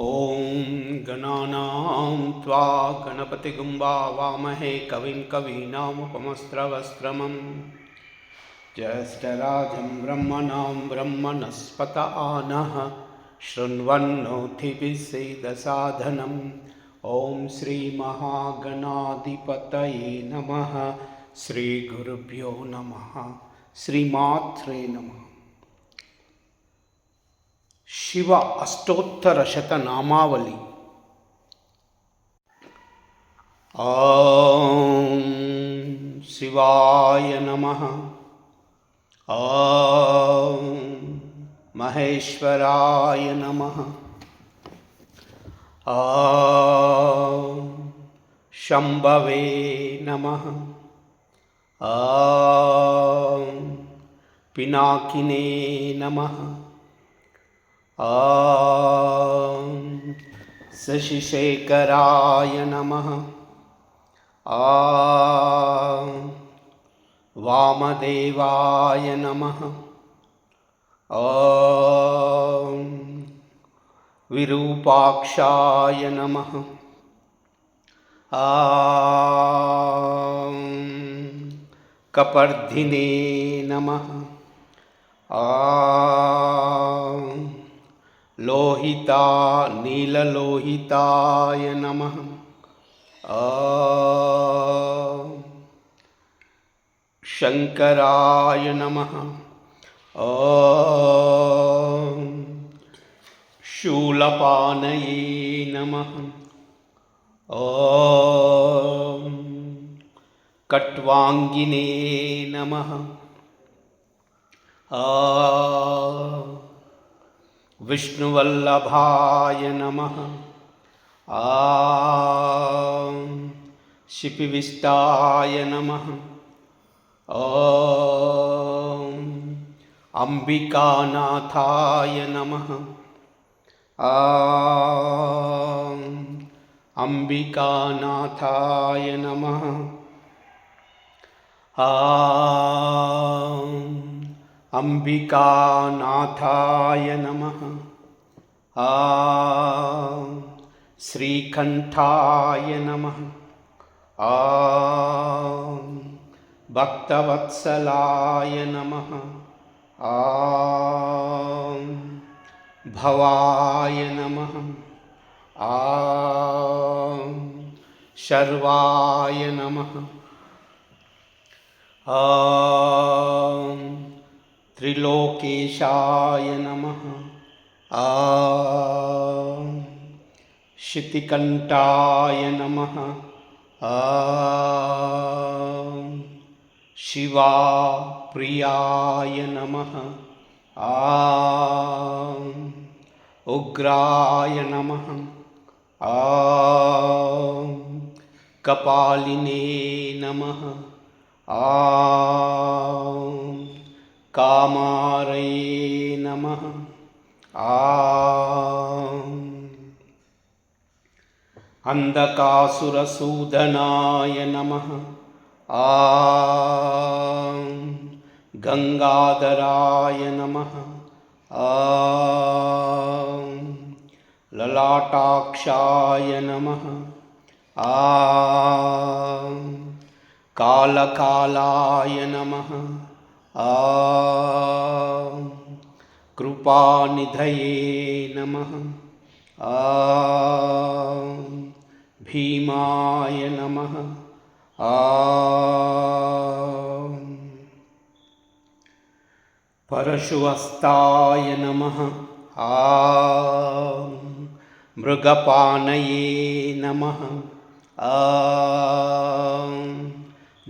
ॐ गणानां त्वा गणपतिगुं वामहे कविं कवीनामुपमस्रवस्त्रमं ज्येष्ठराजं ब्रह्मणां ब्रह्मणस्पत आनः शृण्वन्नोतिभिः सीदसाधनम् ॐ श्रीमहागणाधिपतये नमः। श्रीगुरुभ्यो नमः। श्रीमात्रे नमः। शिव अष्टोत्तर शतनामावली। ॐ शिवाय नमः। ॐ महेश्वराय नमः। ॐ शंभवे नमः। ॐ पिनाकिने नमः। ॐ शशिशेखराय नमः। ॐ वामदेवाय नमः। ॐ विरूपाक्षाय नमः। ॐ कपर्दिने नमः। ॐ लोहिता नीललोहिताय नमः। ॐ शंकराय नमः। ॐ शूलपाणये नमः। ॐ कट्वांगिने नमः। ॐ विष्णुवल्लभाय नमः। ॐ शिपिविष्टाय नमः। ॐ अंबिकानाथाय नमः। ॐ अंबिकानाथाय नमः। ॐ अंबिकानाथाय नमः। ॐ श्रीकंठाय नमः। ॐ भक्तवत्सलाय नमः। ॐ भवाय नमः। ॐ शर्वाय नमः। ॐ त्रिलोकेशाय नमः। ॐ शितिकंठाय नमः। ॐ शिवा प्रियाय नमः। ॐ उग्राय नमः। ॐ कपालिने नमः। ॐ कामारये नमः। ॐ अंधकासुरसूदनाय नमः। ॐ गंगाधराय नमः। ॐ ललाटाक्षाय नमः। ॐ कालकालाय नमः। ॐ कृपानिधये नमः। ॐ भीमाय नमः। ॐ परशुहस्ताय नमः। ॐ मृगपाणये नमः। ॐ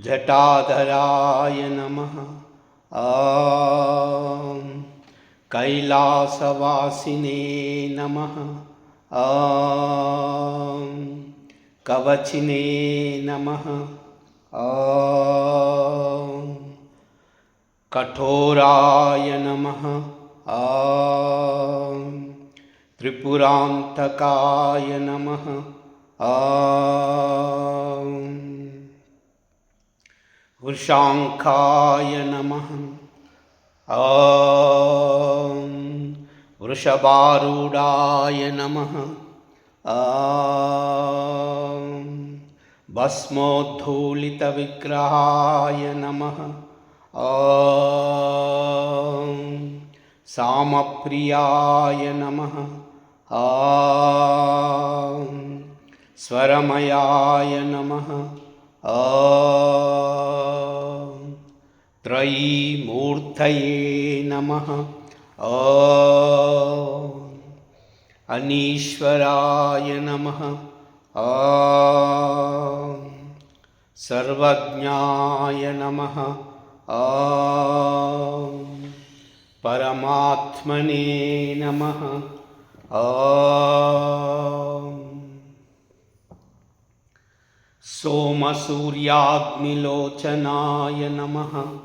जटाधराय नमः। ॐ कैलासवासिने नमः। ॐ कवचिने नमः। ॐ कठोराय नमः। ॐ त्रिपुरान्तकाय नमः। ॐ वृषांखाय नमः। ॐ वृषभारूढाय नमः। भस्मोद्धूलितविग्रहाय नमः। सामप्रियाय नमः। स्वरमयाय नमः। त्रयीमूर्तये नमः। अनीश्वराय नमः। सर्वज्ञाय नमः। परमात्मने नमः। सोमसूर्याग्निलोचनाय नमः।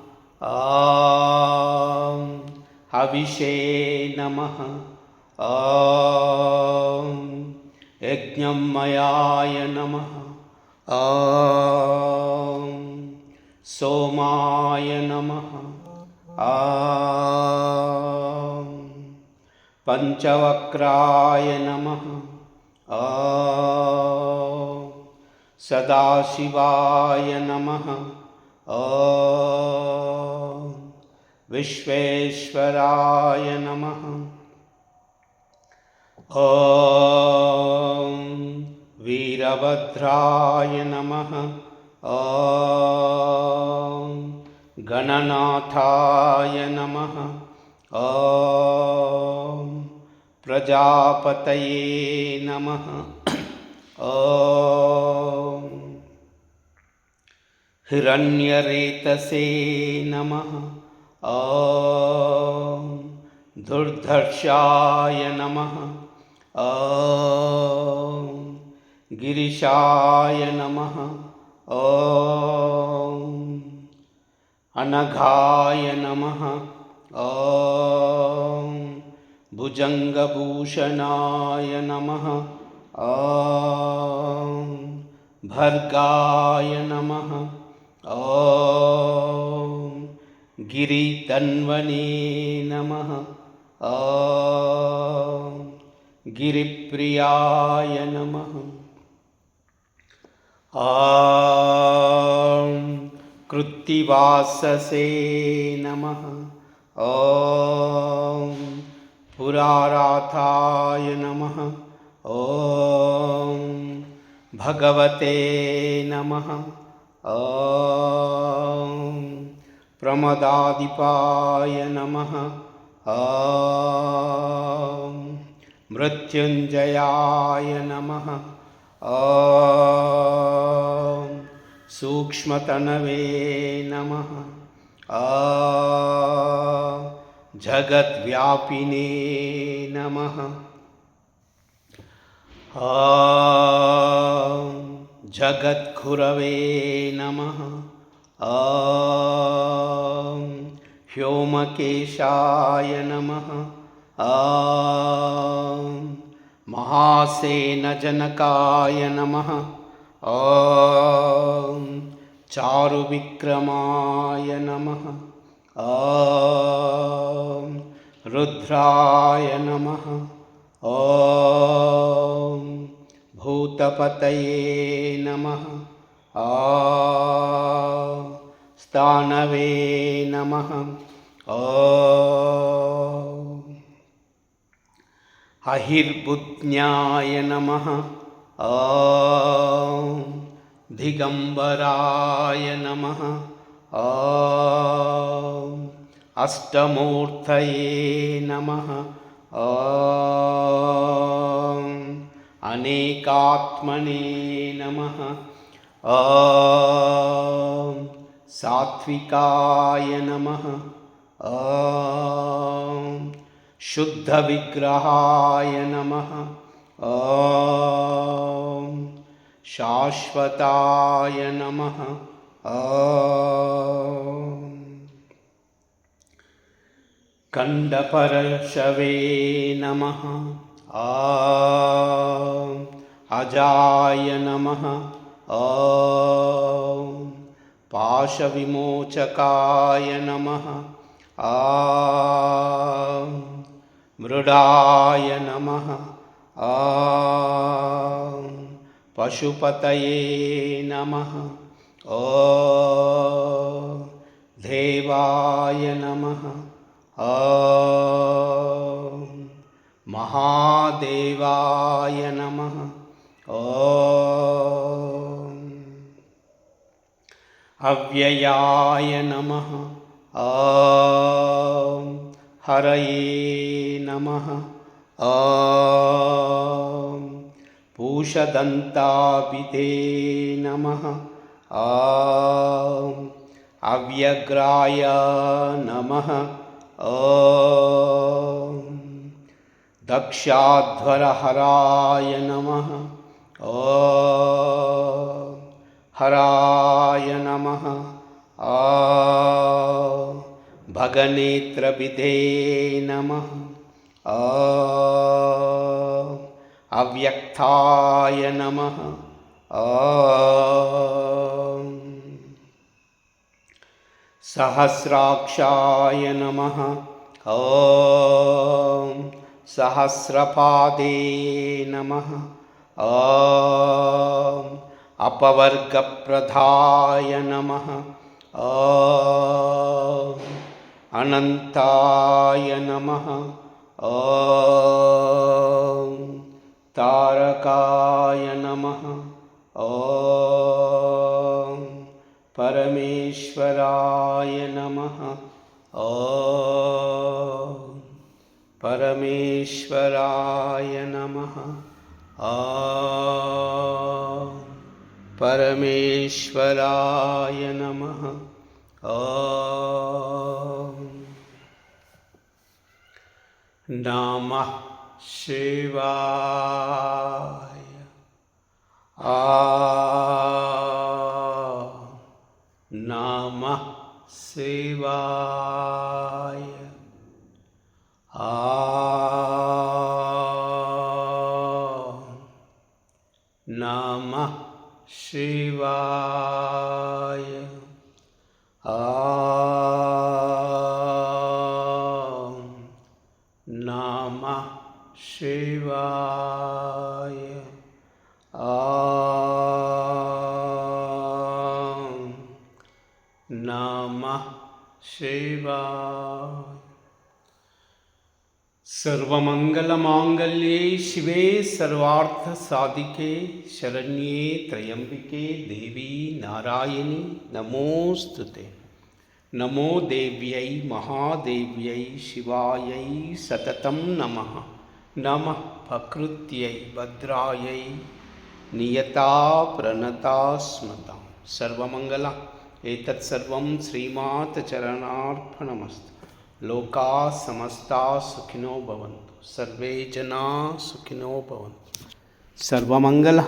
हविषे नमः। यज्ञमयाय नमः। सोमाय नमः। पंचवक्राय नमः। सदाशिवाय नमः। विश्वेश्वराय नमः। वीरभद्राय नमः। गणनाथाय नमः। प्रजापतये नमः। हिरण्यरेतसे नमः। दुर्धर्षाय नमः। गिरिशाय नमः। अनघाय नमः। भुजंगभूषणाय नमः। भर्गाय नमः। गिरितन्वने नमः। गिरिप्रियाय नमः। कृत्तिवाससे नमः। पुराराथाय नमः। भगवते नमः। प्रमदाधिपाय नमः। मृत्युंजयाय नमः। सूक्ष्मतनवे नमः। जगद्व्यापिने नमः। जगद्गुरवे नमः। व्योमकेशाय नमः। महासेनजनकाय नमः। चारुविक्रमाय नमः। रुद्राय नमः। भूतपतये नमः। स्थानवे नमः। अहिर्बुद्ध्याय नमः। दिगंबराय नमः। अष्टमूर्तये नमः। अनेकात्मने नमः। सात्विकाय नमः। शुद्धविग्रहाय नमः। शाश्वताय नमः। कंडपरशवे नमः। अजाय नमः। पाशविमोचकाय नमः। मृडाय नमः। ॐ पशुपतये नमः। ॐ देवाय नमः। ॐ महादेवाय नमः। ॐ अव्ययाय नमः। ॐ हरये नमः। ॐ पूषदन्ताभिधे नमः। ॐ अव्यग्राय नमः। ॐ दक्षाध्वरहराय नमः। ॐ हराय नमः। ॐ भगनेत्रभिधे नमः। ॐ अव्यक्ताय नमः। ॐ सहस्राक्षाय नमः। ॐ सहस्रपादे नमः। ॐ अपवर्गप्रदाय नमः। ॐ अनन्ताय नमः। ॐ तारकाय नमः। ॐ परमेश्वराय नमः। ॐ परमेश्वराय नमः। ॐ परमेश्वराय नमः। ॐ नमः शिवाय। नमः शिवाय। नमः शिवाय। नमः शिवाय। नमः शिवाय। सर्वमंगलमांगल्ये शिवे सर्वार्थसाधिके शरण्ये त्र्यंबिके देवी नारायणी नमोस्तुते। नमो देव्यै महादेव्यै शिवायै सततं नमः। नमः प्रकृत्यै भद्रायै नियता प्रणता स्मृता। सर्वमंगल एतत्सर्वं श्रीमात् चरणार्पणमस्तु। लोका समस्ता सुखिनो भवन्तु। सर्वे जना सुखिनो भवन्तु। सर्वमंगल।